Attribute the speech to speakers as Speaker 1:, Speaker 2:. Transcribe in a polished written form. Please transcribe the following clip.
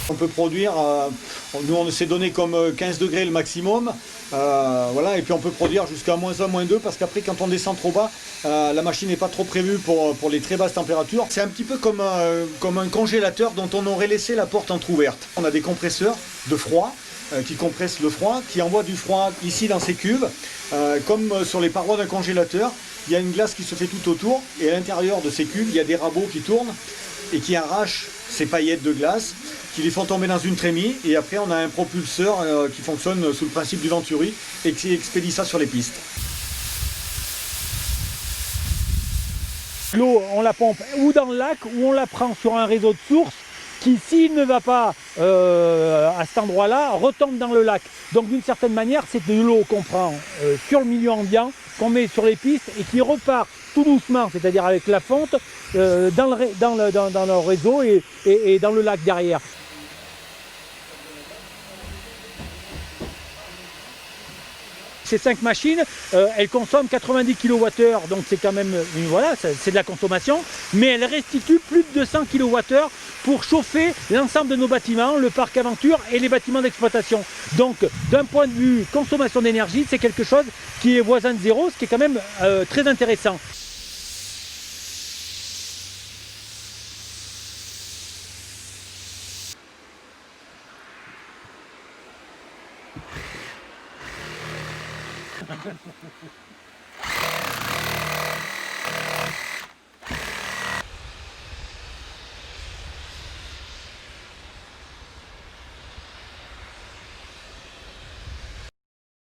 Speaker 1: On peut produire, nous on s'est donné comme 15 degrés le maximum, voilà, et puis on peut produire jusqu'à -1, -2, parce qu'après quand on descend trop bas, la machine n'est pas trop prévue pour les très basses températures. C'est un petit peu comme un congélateur dont on aurait laissé la porte entrouverte. On a des compresseurs de froid qui compressent le froid, qui envoient du froid ici dans ces cuves, comme sur les parois d'un congélateur. Il y a une glace qui se fait tout autour, et à l'intérieur de ces cuves, il y a des rabots qui tournent et qui arrachent ces paillettes de glace, qui les font tomber dans une trémie, et après on a un propulseur qui fonctionne sous le principe du venturi et qui expédie ça sur les pistes.
Speaker 2: L'eau, on la pompe ou dans le lac, ou on la prend sur un réseau de sources qui, s'il ne va pas à cet endroit-là, retombe dans le lac. Donc d'une certaine manière, c'est de l'eau qu'on prend sur le milieu ambiant, qu'on met sur les pistes et qui repart tout doucement, c'est-à-dire avec la fonte, dans le réseau et dans le lac derrière. Ces 5 machines, elles consomment 90 kWh, donc c'est quand même, voilà, c'est de la consommation, mais elles restituent plus de 200 kWh pour chauffer l'ensemble de nos bâtiments, le parc Aventure et les bâtiments d'exploitation. Donc d'un point de vue consommation d'énergie, c'est quelque chose qui est voisin de zéro, ce qui est quand même très intéressant.